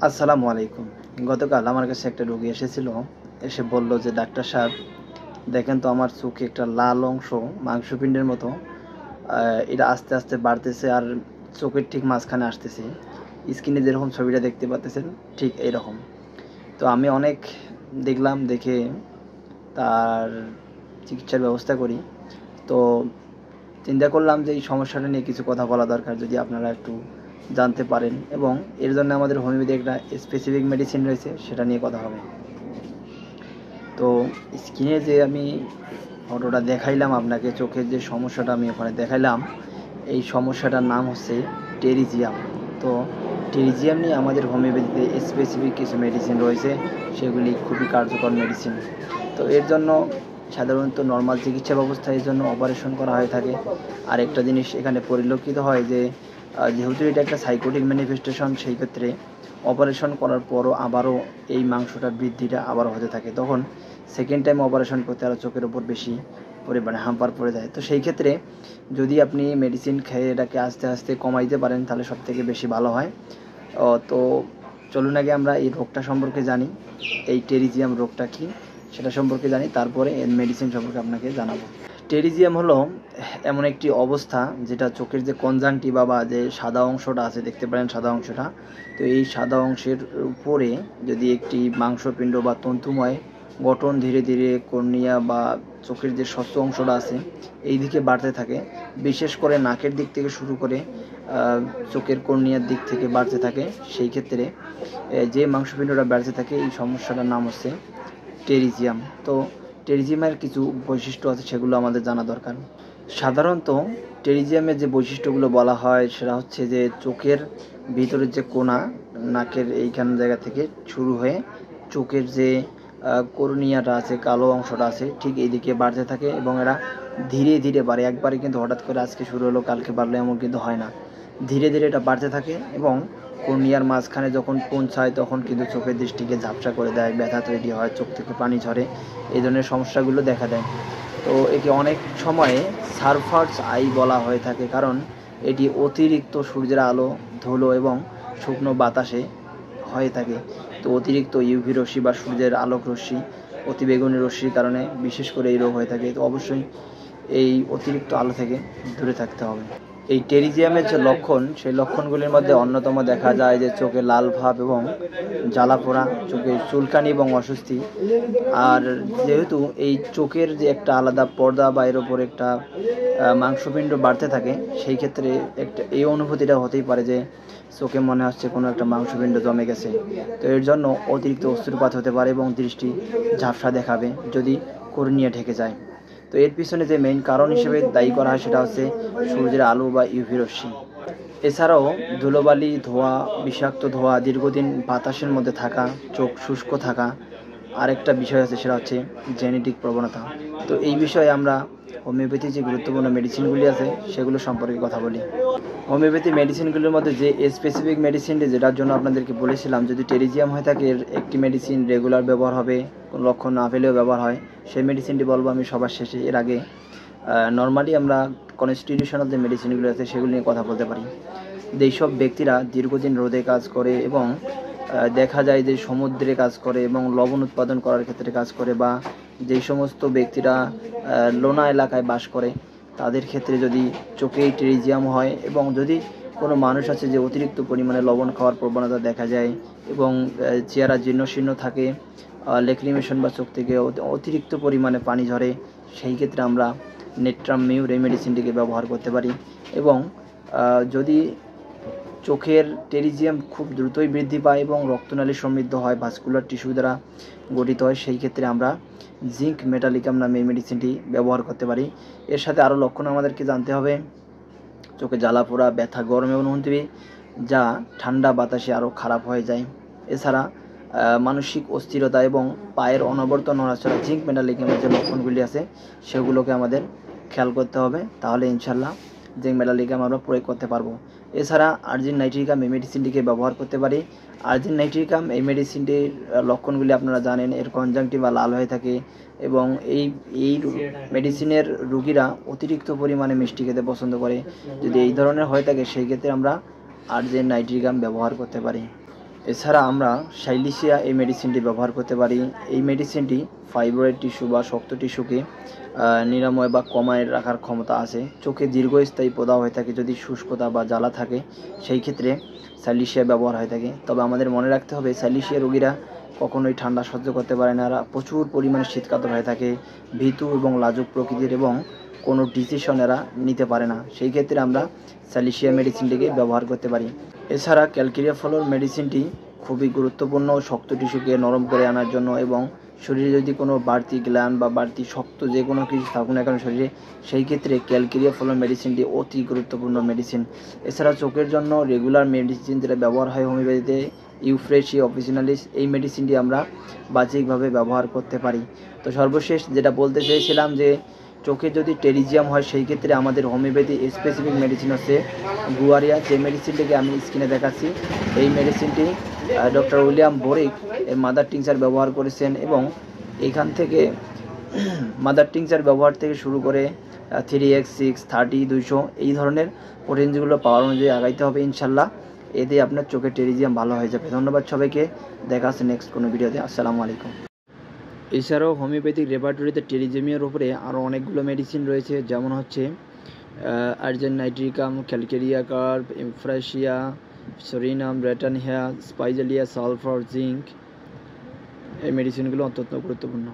আসসালামু আলাইকুম। গতকাল আমার কাছে একটা রোগী এসেছিল। এসে বলল যে, "ডাক্তার সাহেব, দেখেন তো আমার চোখে একটা লাল অংশ মাংসপিণ্ডের মতো এটা আস্তে, আস্তে বাড়তেছে আর চোখের ঠিক মাঝখানে আসতেছে। স্ক্রিনে যেরকম ছবিটা দেখতে পারতেছেন ঠিক এইরকম।" তো আমি অনেক দেখলাম, দেখে তার চিকিৎসার ব্যবস্থা করি। তো চিন্তা করলাম যে এই সমস্যাটা নিয়ে কিছু কথা বলা দরকার, যদি আপনারা একটু জানতে পারেন, এবং এর জন্য আমাদের হোমিওপ্যাথি একটা স্পেসিফিক মেডিসিন রয়েছে, সেটা নিয়ে কথা হবে। তো স্ক্রিনে যে আমি ফটোটা দেখাইলাম আপনাকে, চোখের যে সমস্যাটা আমি ওখানে দেখাইলাম, এই সমস্যাটার নাম হচ্ছে টেরিজিয়াম। তো টেরিজিয়াম নিয়ে আমাদের হোমিওপ্যাথিতে স্পেসিফিক কিছু মেডিসিন রয়েছে, সেগুলি খুবই কার্যকর মেডিসিন। তো এর জন্য সাধারণত নর্মাল চিকিৎসা ব্যবস্থা এর জন্য অপারেশন করা হয়ে থাকে। আর একটা জিনিস এখানে পরিলক্ষিত হয় যে, যেহেতু এটা একটা সাইকোটিক ম্যানিফেস্টেশন, সেই ক্ষেত্রে অপারেশন করার পরও আবারও এই মাংসটার বৃদ্ধিটা আবারও হতে থাকে। তখন সেকেন্ড টাইম অপারেশন করতে আরও চোখের ওপর বেশি পরিমাণে হাম্পার পড়ে যায়। তো সেই ক্ষেত্রে যদি আপনি মেডিসিন খেয়ে এটাকে আস্তে আস্তে কমাইতে পারেন, তাহলে সবথেকে বেশি ভালো হয়। তো চলুন আগে আমরা এই রোগটা সম্পর্কে জানি, এই টেরিজিয়াম রোগটা কী সেটা সম্পর্কে জানি, তারপরে এর মেডিসিন সম্পর্কে আপনাকে জানাবো। টেরিজিয়াম হলো এমন একটি অবস্থা যেটা চোখের যে কনজাংটিভা বা যে সাদা অংশটা আছে, দেখতে পারেন সাদা অংশটা, তো এই সাদা অংশের উপরে যদি একটি মাংসপিণ্ড বা তন্তুময় গঠন ধীরে ধীরে কর্নিয়া বা চোখের যে স্বচ্ছ অংশটা আছে এই দিকে বাড়তে থাকে, বিশেষ করে নাকের দিক থেকে শুরু করে চোখের কর্নিয়ার দিক থেকে বাড়তে থাকে, সেই ক্ষেত্রে যে মাংসপিণ্ডটা বাড়তে থাকে এই সমস্যাটার নাম হচ্ছে টেরিজিয়াম। তো টেরিজিয়ামের কিছু বৈশিষ্ট্য আছে, সেগুলো আমাদের জানা দরকার। সাধারণত টেরিজিয়ামের যে বৈশিষ্ট্যগুলো বলা হয় সেটা হচ্ছে যে, চোখের ভিতরের যে কোণা, নাকের এইখান জায়গা থেকে শুরু হয়ে চোখের যে কর্নিয়াটা আছে, কালো অংশটা আছে, ঠিক এইদিকে বাড়তে থাকে, এবং এরা ধীরে ধীরে বাড়ে। একবারে কিন্তু হঠাৎ করে আজকে শুরু হলো কালকে বাড়লো এমন কিন্তু হয় না। ধীরে ধীরে এটা বাড়তে থাকে, এবং কর্নিয়ার মাঝখানে যখন পৌঁছায় তখন কিন্তু চোখের দৃষ্টিকে ঝাপসা করে দেয়, ব্যথা তৈরি হয়, চোখ থেকে পানি ঝরে, এই ধরনের সমস্যাগুলো দেখা দেয়। তো একে অনেক সময়ে সারফার্স আই বলা হয়ে থাকে, কারণ এটি অতিরিক্ত সূর্যের আলো, ধুলো এবং শুকনো বাতাসে হয়ে থাকে। তো অতিরিক্ত ইউভি রশ্মি বা সূর্যের আলোক রশ্মি, অতিবেগুনি রশ্মির কারণে বিশেষ করে এই রোগ হয়ে থাকে। তো অবশ্যই এই অতিরিক্ত আলো থেকে দূরে থাকতে হবে। এই টেরিজিয়ামের যে লক্ষণ, সেই লক্ষণগুলির মধ্যে অন্যতম দেখা যায় যে চোখে লাল ভাব এবং জ্বালাপোড়া, চোখে চুলকানি এবং অস্বস্তি। আর যেহেতু এই চোখের যে একটা আলাদা পর্দা বা এর ওপর একটা মাংসপিণ্ড বাড়তে থাকে, সেই ক্ষেত্রে একটা এই অনুভূতিটা হতেই পারে যে চোখে মনে হচ্ছে কোনো একটা মাংসপিণ্ড জমে গেছে। তো এর জন্য অতিরিক্ত অশ্রুপাত হতে পারে এবং দৃষ্টি ঝাপসা দেখাবে যদি কর্নিয়া ঢেকে যায়। তো এর পিছনে যে মেইন কারণ হিসেবে দায়ী করা হয় সেটা হচ্ছে সূর্যের আলো বা ইউভি রশ্মি। এছাড়াও ধুলোবালি, ধোঁয়া, বিষাক্ত ধোঁয়া, দীর্ঘদিন বাতাসের মধ্যে থাকা, চোখ শুষ্ক থাকা, আরেকটা বিষয় আছে সেটা হচ্ছে জেনেটিক প্রবণতা। তো এই বিষয়ে আমরা হোমিওপ্যাথি যে গুরুত্বপূর্ণ মেডিসিনগুলি আছে সেগুলো সম্পর্কে কথা বলি। হোমিওপ্যাথি মেডিসিনগুলির মধ্যে যে স্পেসিফিক মেডিসিনটি যেটার জন্য আপনাদেরকে বলেছিলাম, যদি টেরিজিয়াম হয়ে থাকে এর একটি মেডিসিন রেগুলার ব্যবহার হবে, কোনো লক্ষণ না পেলেও ব্যবহার হয়, সেই মেডিসিনটি বলবো আমি সবার শেষে। এর আগে নর্মালি আমরা কনস্টিটিউশনাল যে মেডিসিনগুলো আছে সেগুলো নিয়ে কথা বলতে পারি। যেসব ব্যক্তিরা দীর্ঘদিন রোদে কাজ করে এবং দেখা যায় যে সমুদ্রে কাজ করে এবং লবণ উৎপাদন করার ক্ষেত্রে কাজ করে, বা যেই সমস্ত ব্যক্তিরা লোনা এলাকায় বাস করে, তাদের ক্ষেত্রে যদি চোখে টেরিজিয়াম হয়, এবং যদি কোনো মানুষ আছে যে অতিরিক্ত পরিমাণে লবণ খাওয়ার প্রবণতা দেখা যায় এবং চেহারা জীর্ণশীর্ণ থাকে, ল্যাক্রিমেশন বা চোখ থেকে অতিরিক্ত পরিমাণে পানি ঝরে, সেই ক্ষেত্রে আমরা নেট্রাম মিউর এই মেডিসিনটিকে ব্যবহার করতে পারি। এবং যদি চোখের টেরিজিয়াম খুব দ্রুতই বৃদ্ধি পায় এবং রক্তনালী সমৃদ্ধ হয়, ভাস্কুলার টিস্যু দ্বারা গঠিত হয়, সেই ক্ষেত্রে আমরা জিঙ্ক মেটালিকাম নামে এই মেডিসিনটি ব্যবহার করতে পারি। এর সাথে আরও লক্ষণ আমাদেরকে জানতে হবে। চোখে জ্বালা পোড়া, ব্যথা, গরমে অনুভূতি যা ঠান্ডা বাতাসে আরও খারাপ হয়ে যায়। এছাড়া মানসিক অস্থিরতা এবং পায়ের অনবরত নড়াচড়া, জিঙ্ক মেটালিকামের যে লক্ষণগুলি আছে সেগুলোকে আমাদের খেয়াল করতে হবে, তাহলে ইনশাল্লাহ জিঙ্ক মেটালিকাম আমরা প্রয়োগ করতে পারবো। এছাড়া আর্জিন নাইট্রিকাম এই মেডিসিনটিকে ব্যবহার করতে পারি। আর্জিন নাইট্রিকাম এই মেডিসিনটির লক্ষণগুলি আপনারা জানেন, এর কনজাংটিভা লাল হয়ে থাকে, এবং এই মেডিসিনের রুগীরা অতিরিক্ত পরিমাণে মিষ্টি খেতে পছন্দ করে। যদি এই ধরনের হয়ে থাকে সেই ক্ষেত্রে আমরা আর্জিন নাইট্রিকাম ব্যবহার করতে পারি। এছাড়া আমরা সাইলিশিয়া এই মেডিসিনটি ব্যবহার করতে পারি। এই মেডিসিনটি ফাইব্রয়েড টিস্যু বা শক্ত টিস্যুকে নিরাময় বা কমায় রাখার ক্ষমতা আছে। চোখে দীর্ঘস্থায়ী প্রদাহ হয়ে থাকে, যদি শুষ্কতা বা জ্বালা থাকে সেই ক্ষেত্রে সাইলিশিয়া ব্যবহার হয়ে থাকে। তবে আমাদের মনে রাখতে হবে সাইলিশিয়া রোগীরা কখনোই ঠান্ডা সহ্য করতে পারে না, এরা প্রচুর পরিমাণে শীতকাতর হয়ে থাকে, ভীতু এবং লাজুক প্রকৃতির এবং কোনো ডিসিশন এরা নিতে পারে না। সেই ক্ষেত্রে আমরা সাইলিশিয়া মেডিসিনটিকে ব্যবহার করতে পারি। এছাড়া ক্যালকেরিয়া ফ্লোর মেডিসিনটি খুবই গুরুত্বপূর্ণ শক্ত টিস্যুকে নরম করে আনার জন্য, এবং শরীরে যদি কোনো বাড়তি গ্ল্যান্ড বা বাড়তি শক্ত যে কোনো কিছু থাকুক না কেন শরীরে, সেই ক্ষেত্রে ক্যালকেরিয়া ফ্লোর মেডিসিনটি অতি গুরুত্বপূর্ণ মেডিসিন। এছাড়া চোখের জন্য রেগুলার মেডিসিন যেটা ব্যবহার হয় হোমিওপ্যাথিতে, ইউফ্রেশি অফিসিনালিস, এই মেডিসিনটি আমরা বাহ্যিকভাবে ব্যবহার করতে পারি। তো সর্বশেষ যেটা বলতে চেয়েছিলাম যে চোখে যদি টেরিজিয়াম হয় সেই ক্ষেত্রে আমাদের হোমিওপ্যাথি স্পেসিফিক মেডিসিন হচ্ছে গুয়ারিয়া, যে মেডিসিনটিকে আমি স্ক্রিনে দেখাচ্ছি। এই মেডিসিনটি ডক্টর উইলিয়াম বোরিক এর মাদার টিংচার ব্যবহার করেছেন, এবং এইখান থেকে মাদার টিংচার ব্যবহার থেকে শুরু করে 3x 6 30 200 এই ধরনের পোটেন্সিগুলো পাওয়ার অনুযায়ী আগাইতে হবে ইনশাল্লাহ। এতে আপনার চোখের টেরিজিয়াম ভালো হয়ে যাবে। ধন্যবাদ সবাইকে, দেখা আছে নেক্সট কোনো ভিডিওতে। আসসালামু আলাইকুম। এছাড়াও হোমিওপ্যাথিক রেপার্টরিতে টেরিজিয়ামের উপরে আরও অনেকগুলো মেডিসিন রয়েছে, যেমন হচ্ছে argentum nitricum, calcarea carb, euphrasia, psorinum, ratanhia, spigelia, sulphur, zinc. এই মেডিসিনগুলো অত্যন্ত গুরুত্বপূর্ণ।